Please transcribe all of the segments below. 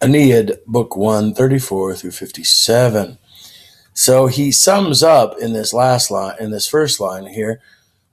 Aeneid, Book 1, 34 through 57. So he sums up in this last line, in this first line here,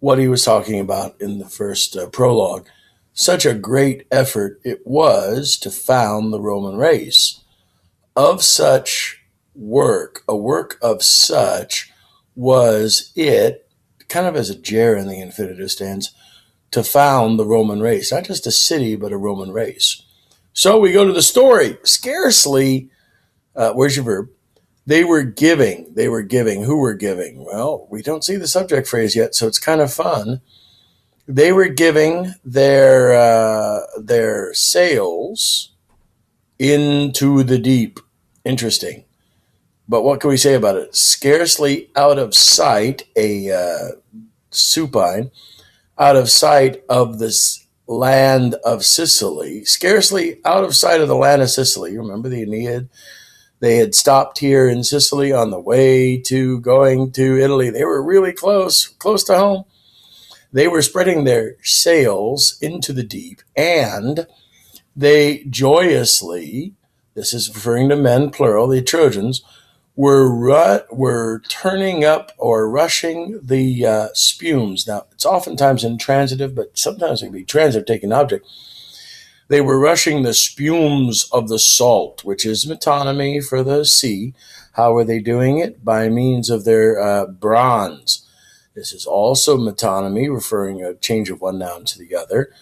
what he was talking about in the first prologue. Such a great effort it was to found the Roman race. Of such work, a work of such was it, kind of as a ger in the infinitive stands, to found the Roman race, not just a city, but a Roman race. So we go to the story. Scarcely, where's your verb? They were giving. They were giving. Who were giving? Well, we don't see the subject phrase yet, so it's kind of fun. They were giving their sails into the deep. Interesting. But what can we say about it? Scarcely out of sight, a supine, out of sight of this land of Sicily, scarcely out of sight of the land of Sicily. Remember the Aeneid? They had stopped here in Sicily on the way to going to Italy. They were really close to home. They were spreading their sails into the deep, and they joyously, this is referring to men, plural, the Trojans, were turning up or rushing the spumes. Now, it's oftentimes intransitive, but sometimes it can be transitive, taking object. They were rushing the spumes of the salt, which is metonymy for the sea. How were they doing it? By means of their bronze. This is also metonymy, referring a change of one noun to the other.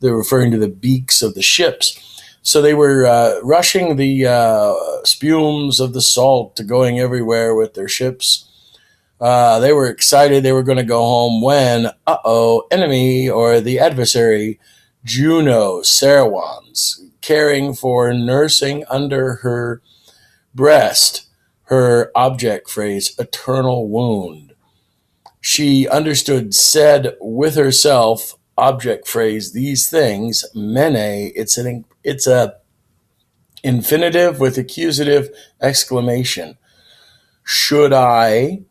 They're referring to the beaks of the ships. So they were rushing the spumes of the salt, going everywhere with their ships. They were excited they were going to go home when, enemy or the adversary, Juno Cerwans, caring for nursing under her breast her object phrase, eternal wound. She understood, said with herself, object phrase, these things, mene, it's a infinitive with accusative exclamation. Should I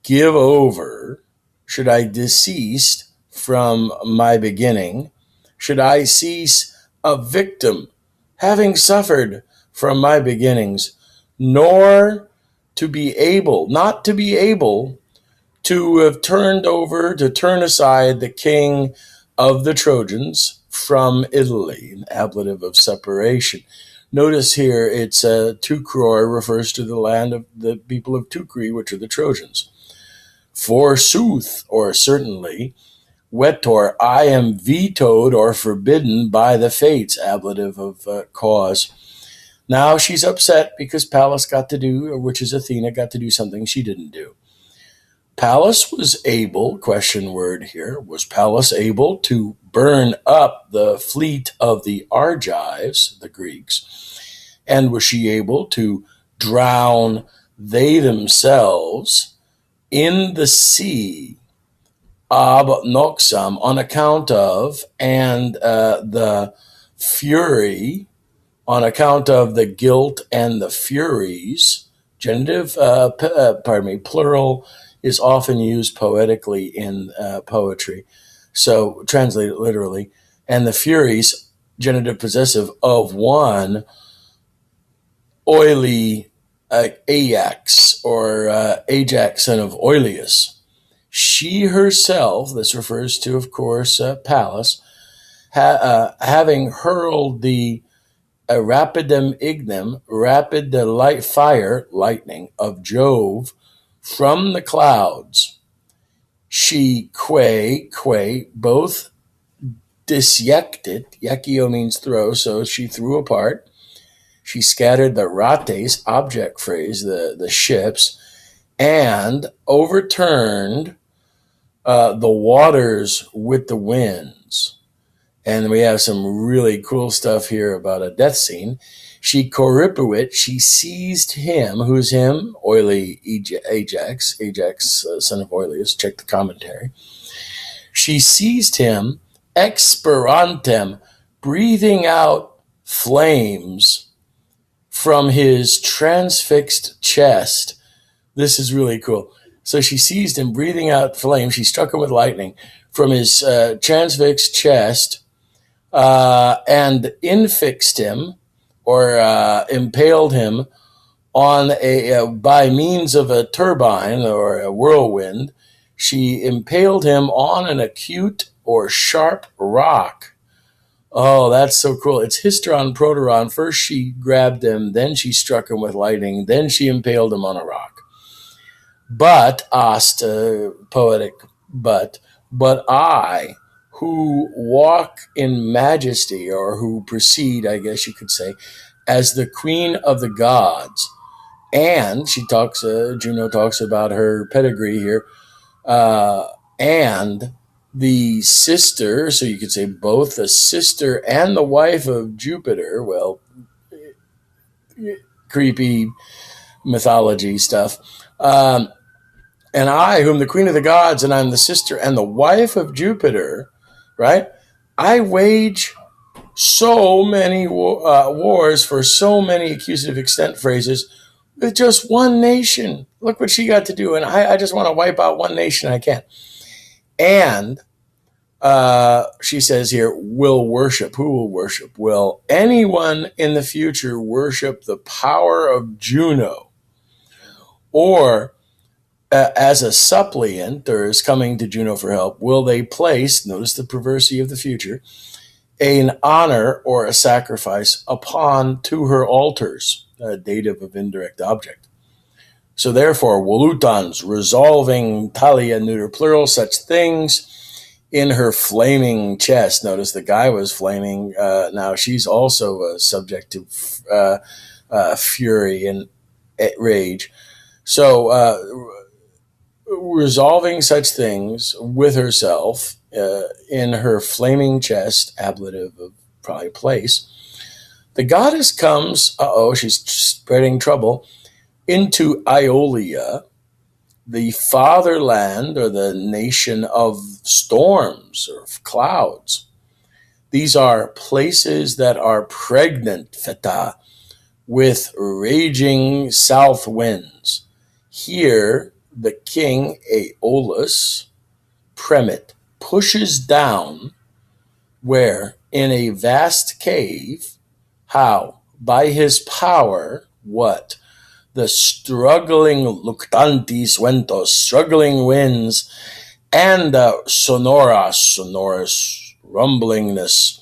give over? Should I desist from my beginning? Should I cease a victim, having suffered from my beginnings, nor to be able, not to be able to have turned over, to turn aside the king of the Trojans from Italy, an ablative of separation. Notice here it's Tukroi refers to the land of the people of Tukri, which are the Trojans. Forsooth, or certainly, Vetor, I am vetoed or forbidden by the fates, ablative of cause. Now she's upset because Pallas got to do, which is Athena, got to do something she didn't do. Pallas was able, question word here, was Pallas able to burn up the fleet of the Argives, the Greeks, and was she able to drown they themselves in the sea ab noxam on account of, and the fury on account of the guilt and the furies, genitive, plural, is often used poetically in poetry. So translate it literally. And the furies, genitive possessive, of one oily Ajax, or Ajax, son of Oileus. She herself, this refers to, of course, Pallas, having hurled the rapidem ignem, rapid the light fire, lightning, of Jove, from the clouds, she both disjected, yekio means throw, so she threw apart. She scattered the rates, object phrase, the ships, and overturned the waters with the winds. And we have some really cool stuff here about a death scene. She corripuit, she seized him. Who's him? Oily Ajax, son of Oileus. Check the commentary. She seized him, expirantem, breathing out flames from his transfixed chest. This is really cool. So she seized him, breathing out flames. She struck him with lightning from his transfixed chest, and infixed him or impaled him on by means of a turbine or a whirlwind. She impaled him on an acute or sharp rock. Oh, that's so cool. It's Hysteron Proteron. First she grabbed him, then she struck him with lightning, then she impaled him on a rock. But, asked poetic, but I, who walk in majesty, or who proceed, I guess you could say, as the queen of the gods, and she talks, Juno talks about her pedigree here, and the sister, so you could say both the sister and the wife of Jupiter. Well, creepy mythology stuff. And I, whom the queen of the gods, and I'm the sister and the wife of Jupiter, right? I wage so many wars for so many accusative extent phrases with just one nation. Look what she got to do. And I just want to wipe out one nation. I can't. And she says here, will worship. Who will worship? Will anyone in the future worship the power of Juno? Or as a suppliant, or is coming to Juno for help, will they place, notice the perversity of the future, an honor or a sacrifice upon to her altars, a dative of indirect object. So therefore, volutans, resolving talia neuter plural, such things in her flaming chest. Notice the guy was flaming. Now she's also subject to fury and rage. So resolving such things with herself in her flaming chest, ablative of probably place, the goddess comes, she's spreading trouble, into Aeolia, the fatherland or the nation of storms or of clouds. These are places that are pregnant, feta, with raging south winds. Here, the king Aeolus, Premit, pushes down where? In a vast cave. How? By his power, what? The struggling luctantis ventos, struggling winds, and sonorous rumblingness,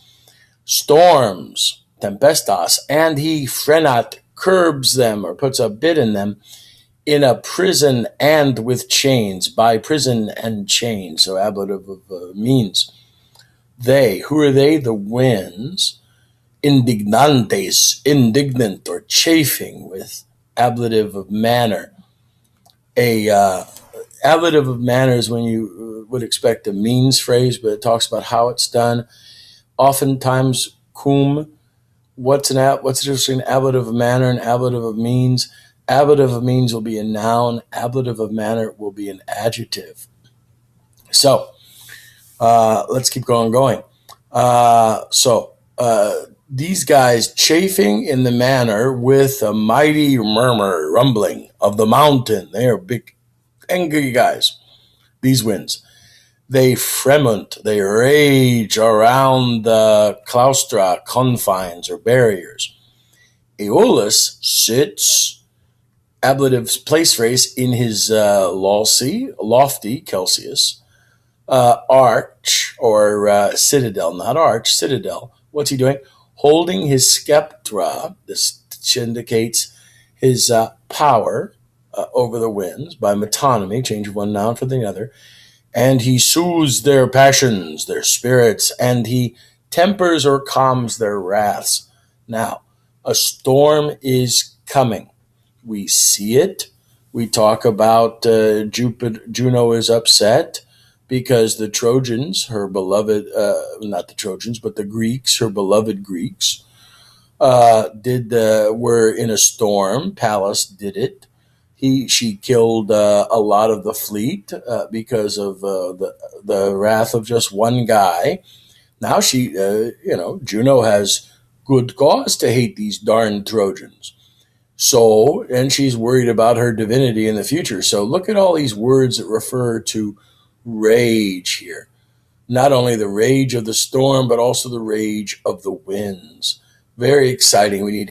storms, tempestas, and he frenat, curbs them or puts a bit in them, in a prison and with chains, by prison and chains, so ablative of means. They, who are they? The winds, indignantes, indignant or chafing, with ablative of manner. Ablative of manner is when you would expect a means phrase, but it talks about how it's done. Oftentimes, cum. What's the difference between ablative of manner and ablative of means? Ablative of means will be a noun. Ablative of manner will be an adjective. So let's keep going. These guys chafing in the manner with a mighty murmur, rumbling of the mountain. They are big, angry guys, these winds. They fremont, they rage around the claustra, confines, or barriers. Aeolus sits, ablative place phrase, in his lofty, Celsius, arch, or citadel, not arch, citadel. What's he doing? Holding his sceptra. This indicates his power over the winds by metonymy, change of one noun for the other. And he soothes their passions, their spirits, and he tempers or calms their wraths. Now, a storm is coming. We see it. We talk about Juno is upset because the Trojans, her beloved, not the Trojans, but the Greeks, her beloved Greeks, were in a storm. Pallas did it. She killed a lot of the fleet because of the wrath of just one guy. Now Juno has good cause to hate these darn Trojans. So, and she's worried about her divinity in the future. So look at all these words that refer to rage here. Not only the rage of the storm, but also the rage of the winds. Very exciting. We need